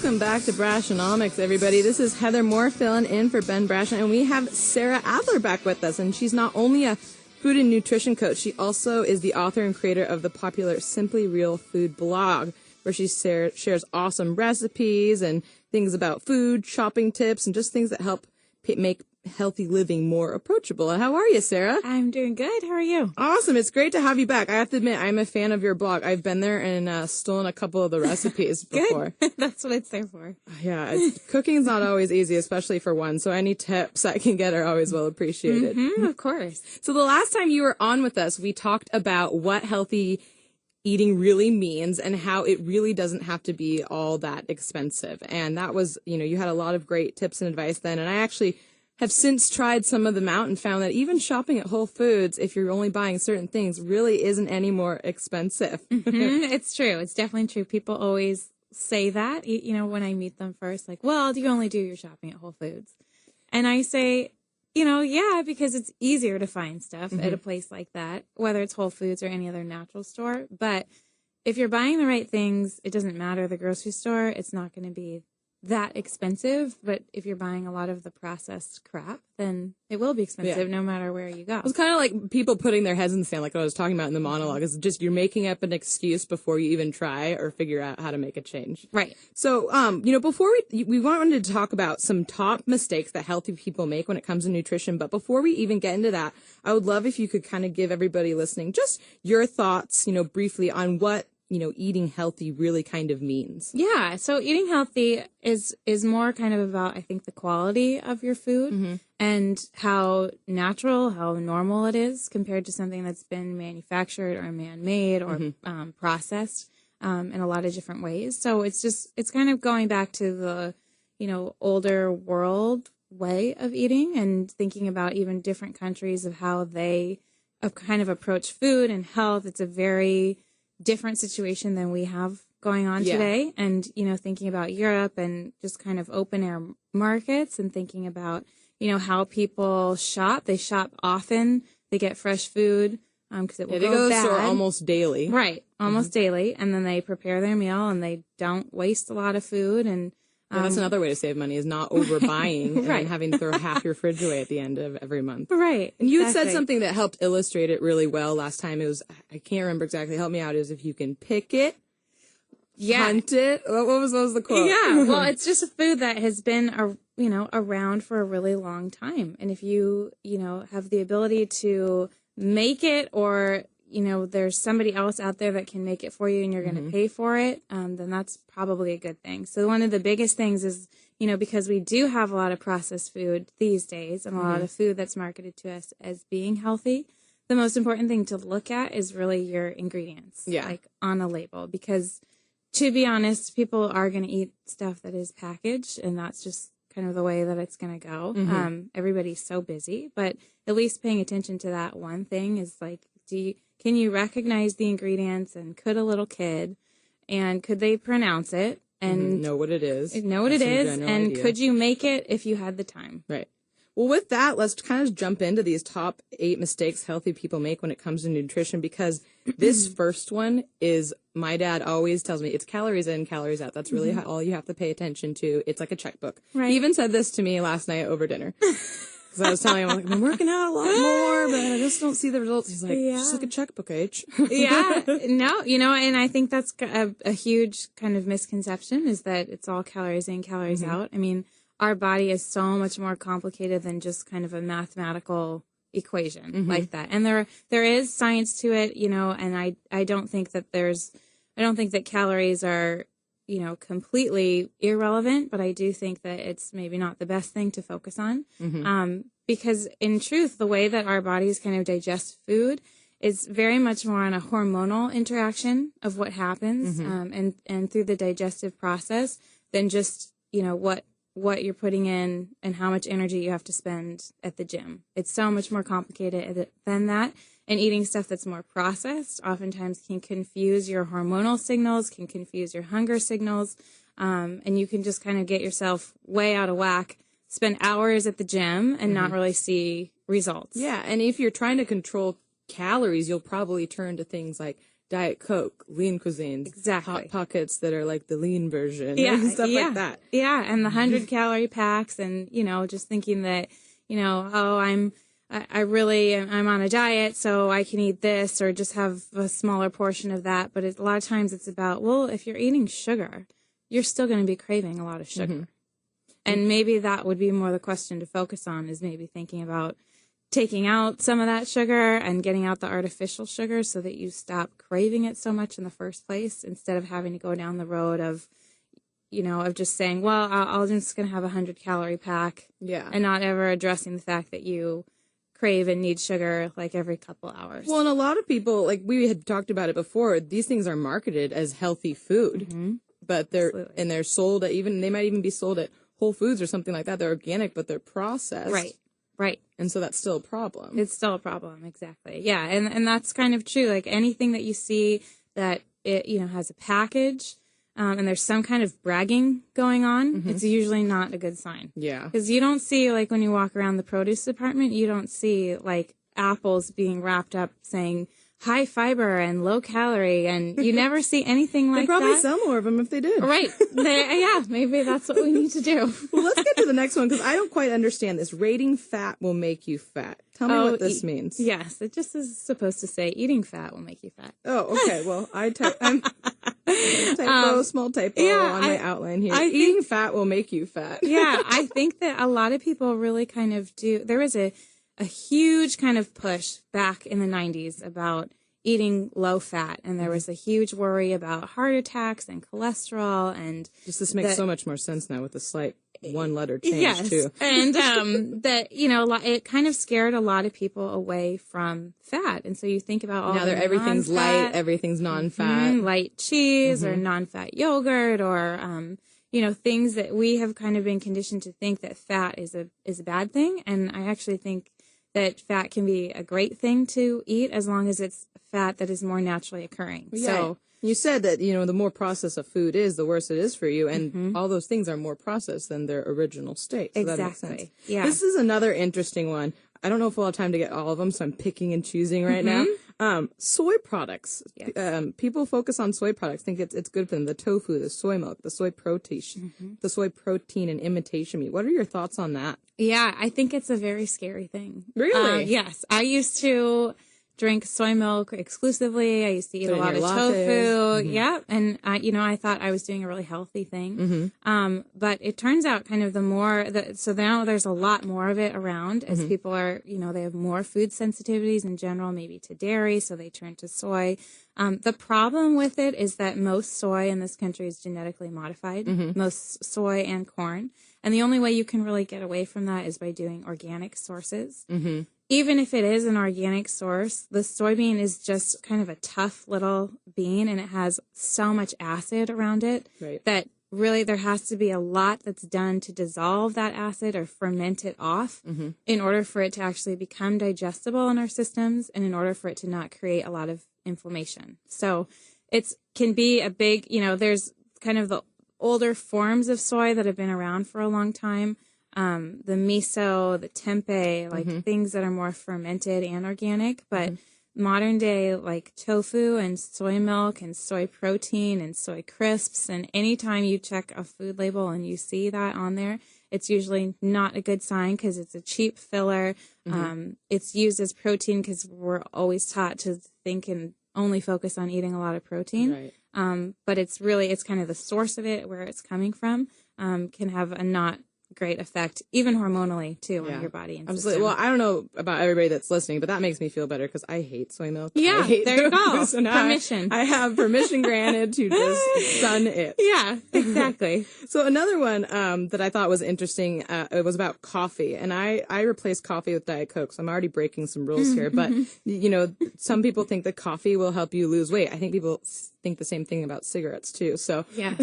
Welcome back to Brashenomics, everybody. This is Heather Moore filling in for Ben Brashen, and we have Sarah Adler back with us. And she's not only a food and nutrition coach, she also is the author and creator of the popular Simply.Real.Food blog, where she shares awesome recipes and things about food, shopping tips, and just things that help make healthy living more approachable. And how are you, Sarah? I'm doing good. How are you? Awesome. It's great to have you back. I have to admit, I'm a fan of your blog. I've been there and stolen a couple of the recipes before. Good. That's what it's there for. Yeah, cooking's not always easy, especially for one. So any tips I can get are always well appreciated. Of course. So the last time you were on with us, we talked about what healthy eating really means and how it really doesn't have to be all that expensive. And that was, you had a lot of great tips and advice then. And I actually have since tried some of them out and found that even shopping at Whole Foods, if you're only buying certain things, really isn't any more expensive. It's true. It's definitely true. People always say that, when I meet them first, like, well, do you only do your shopping at Whole Foods? And I say, yeah, because it's easier to find stuff at a place like that, whether it's Whole Foods or any other natural store. But if you're buying the right things, it doesn't matter the grocery store. It's not going to be that expensive. But if you're buying a lot of the processed crap, then it will be expensive no matter where you go. It's kind of like people putting their heads in the sand, like what I was talking about in the monologue. Is just you're making up an excuse before you even try or figure out how to make a change. Right. So, before we wanted to talk about some top mistakes that healthy people make when it comes to nutrition. But before we even get into that, I would love if you could kind of give everybody listening just your thoughts, briefly on what eating healthy really kind of means. Yeah. So eating healthy is more kind of about, I think, the quality of your food and how natural, how normal it is compared to something that's been manufactured or man-made or processed in a lot of different ways. So it's kind of going back to the, older world way of eating and thinking about even different countries of how they kind of approach food and health. It's a very different situation than we have going on today. And, thinking about Europe and just kind of open air markets and thinking about, how people shop. They shop often. They get fresh food because it will go bad. They go to the store almost daily. Right. Almost daily. And then they prepare their meal and they don't waste a lot of food. And that's another way to save money is not overbuying and then having to throw half your fridge away at the end of every month. Right. And you had said something that helped illustrate it really well last time. It was, I can't remember exactly. Help me out. Is if you can pick it, hunt it. What was the quote? Yeah. Well, it's just a food that has been, around for a really long time. And if you, have the ability to make it or there's somebody else out there that can make it for you and you're going to pay for it, then that's probably a good thing. So one of the biggest things is, because we do have a lot of processed food these days and a lot of food that's marketed to us as being healthy, the most important thing to look at is really your ingredients, like on a label. Because to be honest, people are going to eat stuff that is packaged, and that's just kind of the way that it's going to go. Everybody's so busy, but at least paying attention to that one thing is like, can you recognize the ingredients, and could a little kid, and could they pronounce it and know what it is? And could you make it if you had the time? Right. Well, with that, let's kind of jump into these top 8 mistakes healthy people make when it comes to nutrition, because this first one is, my dad always tells me, it's calories in, calories out. That's really all you have to pay attention to. It's like a checkbook. Right. He even said this to me last night over dinner. Because I was telling him, I'm working out a lot more, but I just don't see the results. He's like, just like a checkbook, H. No, and I think that's a huge kind of misconception, is that it's all calories in, calories out. I mean, our body is so much more complicated than just kind of a mathematical equation like that. And there is science to it, and I don't think that calories are, completely irrelevant, but I do think that it's maybe not the best thing to focus on. Because in truth, the way that our bodies kind of digest food is very much more on a hormonal interaction of what happens, and through the digestive process than just, what you're putting in and how much energy you have to spend at the gym. It's so much more complicated than that. And eating stuff that's more processed oftentimes can confuse your hormonal signals, can confuse your hunger signals, and you can just kind of get yourself way out of whack, spend hours at the gym and not really see results. Yeah, and if you're trying to control calories, you'll probably turn to things like Diet Coke, lean cuisines, Exactly. Hot Pockets that are like the lean version, Yeah, and stuff like that. Yeah, and the 100-calorie packs, and just thinking that I'm on a diet, so I can eat this or just have a smaller portion of that. But a lot of times it's about, well, if you're eating sugar, you're still going to be craving a lot of sugar. And maybe that would be more the question to focus on, is maybe thinking about taking out some of that sugar and getting out the artificial sugar so that you stop craving it so much in the first place, instead of having to go down the road of just saying, well, I'm just going to have a 100-calorie pack, and not ever addressing the fact that you crave and need sugar like every couple hours. Well, and a lot of people, like we had talked about it before, these things are marketed as healthy food, but they're sold at they might even be sold at Whole Foods or something like that. They're organic, but they're processed. Right. And so that's still a problem. It's still a problem, exactly. Yeah, and that's kind of true. Like anything that you see that it has a package, and there's some kind of bragging going on, it's usually not a good sign. Yeah. Because you don't see, like when you walk around the produce department, you don't see like apples being wrapped up saying high fiber and low calorie, and you never see anything like that. They probably sell more of them if they did. Right. Yeah, maybe that's what we need to do. Well, let's get to the next one, because I don't quite understand this. Rating fat will make you fat. Tell me what this means. Yes, it just is supposed to say eating fat will make you fat. Oh, okay. Well, small typo on my outline here. Eating fat will make you fat. Yeah, I think that a lot of people really kind of do. There was a huge kind of push back in the 90s about eating low fat, and there was a huge worry about heart attacks and cholesterol, and this makes so much more sense now with the slight one-letter change too. And that it kind of scared a lot of people away from fat, and so you think about all now everything's light, everything's non-fat, light cheese or non-fat yogurt, or things that we have kind of been conditioned to think that fat is a bad thing, and I actually think that fat can be a great thing to eat as long as it's fat that is more naturally occurring. Yeah. So you said that, the more processed a food is, the worse it is for you. And all those things are more processed than their original state. So exactly. That makes sense. Yeah. This is another interesting one. I don't know if we'll have time to get all of them, so I'm picking and choosing right now. Soy products. Yes. People focus on soy products, think it's good for them. The tofu, the soy milk, the soy protein and imitation meat. What are your thoughts on that? Yeah, I think it's a very scary thing. Really? Yes. I used to drink soy milk exclusively. I used to eat a lot of tofu. Yeah. And I thought I was doing a really healthy thing. But it turns out kind of so now there's a lot more of it around as people are, they have more food sensitivities in general, maybe to dairy. So they turn to soy. The problem with it is that most soy in this country is genetically modified, most soy and corn. And the only way you can really get away from that is by doing organic sources. Even if it is an organic source, the soybean is just kind of a tough little bean, and it has so much acid around it that really there has to be a lot that's done to dissolve that acid or ferment it off in order for it to actually become digestible in our systems, and in order for it to not create a lot of inflammation. So it can be a big, there's kind of the older forms of soy that have been around for a long time. The miso, the tempeh, like things that are more fermented and organic, but modern day, like tofu and soy milk and soy protein and soy crisps, and anytime you check a food label and you see that on there, it's usually not a good sign, because it's a cheap filler. It's used as protein because we're always taught to think and only focus on eating a lot of protein. But it's kind of the source of it, where it's coming from, can have a not great effect, even hormonally too, on your body and system. Well, I don't know about everybody that's listening, but that makes me feel better, because I hate soy milk. Yeah, there you go. So permission. I have permission granted to just sun it. Yeah, exactly. So another one that I thought was interesting, it was about coffee, and I replaced coffee with Diet Coke, so I'm already breaking some rules here. But some people think that coffee will help you lose weight. I think people think the same thing about cigarettes too. So yeah.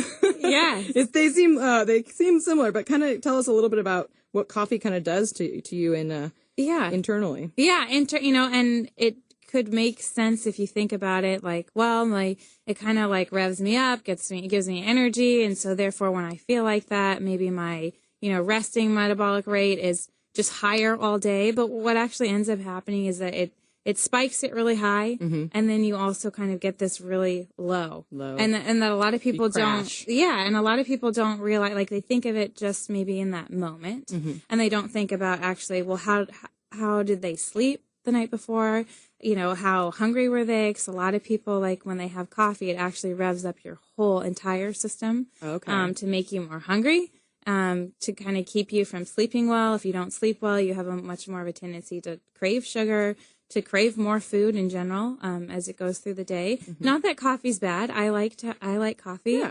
They seem similar, but kind of tell us a little bit about what coffee kind of does to you internally. Yeah, and it could make sense if you think about it, like, well, it kind of like revs me up, gives me energy, and so therefore when I feel like that, maybe my resting metabolic rate is just higher all day. But what actually ends up happening is that it it spikes it really high, and then you also kind of get this really low. And that a lot of people don't, and a lot of people don't realize, like they think of it just maybe in that moment, and they don't think about actually, well, how did they sleep the night before? You know, how hungry were they? Because a lot of people, like when they have coffee, it actually revs up your whole entire system to make you more hungry. To kind of keep you from sleeping well. If you don't sleep well, you have a much more of a tendency to crave sugar, to crave more food in general, as it goes through the day. Not that coffee's bad. I like coffee.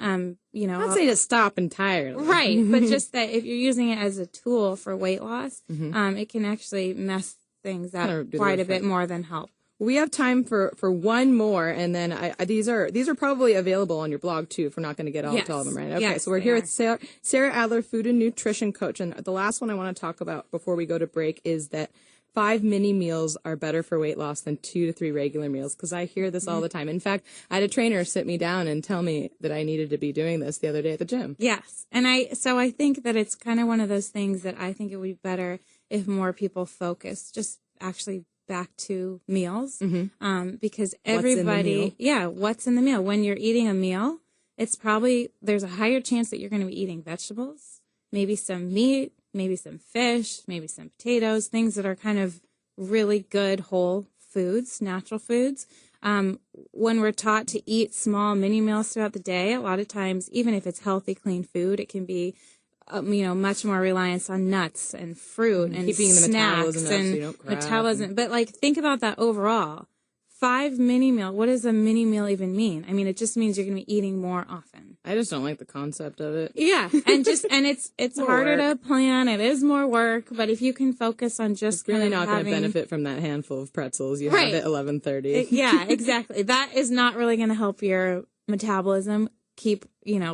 You know, I'd say to stop entirely. Right. But just that if you're using it as a tool for weight loss, it can actually mess things up quite a bit more than help. We have time for one more, and then these are probably available on your blog too. If we're not going to get all to all of them, right? Okay, so we're here with Sarah Adler, food and nutrition coach, and the last one I want to talk about before we go to break is that 5 mini meals are better for weight loss than 2 to 3 regular meals, because I hear this all the time. In fact, I had a trainer sit me down and tell me that I needed to be doing this the other day at the gym. Yes, and I think that it's kind of one of those things that I think it would be better if more people focus just actually back to meals, because everybody, what's in the meal? When you're eating a meal, it's probably, there's a higher chance that you're going to be eating vegetables, maybe some meat, maybe some fish, maybe some potatoes, things that are kind of really good whole foods, natural foods. When we're taught to eat small mini meals throughout the day, a lot of times, even if it's healthy, clean food, it can be much more reliance on nuts and fruit and keeping the snacks metabolism up and so you don't crap. metabolism. But like, think about that overall. 5 mini meal. What does a mini meal even mean? I mean, it just means you're going to be eating more often. I just don't like the concept of it. Yeah, and it's harder to plan. It is more work, but if you can focus on just really kind of not going to benefit from that handful of pretzels you Right. have at 11:30. Yeah, exactly. That is not really going to help your metabolism keep,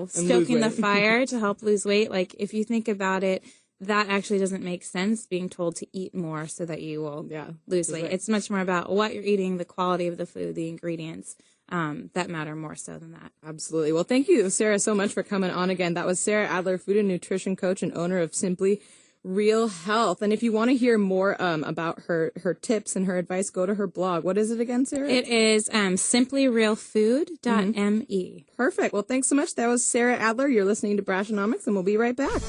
stoking the fire to help lose weight. Like, if you think about it, that actually doesn't make sense, being told to eat more so that you will lose weight. Right. It's much more about what you're eating, the quality of the food, the ingredients that matter more so than that. Absolutely. Well, thank you, Sarah, so much for coming on again. That was Sarah Adler, food and nutrition coach and owner of Simply.Real.Food. And if you want to hear more about her tips and her advice, go to her blog. What is it again, Sarah? It is Simply.Real.Food.me. Perfect. Well, thanks so much. That was Sarah Adler. You're listening to Brashenomics, and we'll be right back.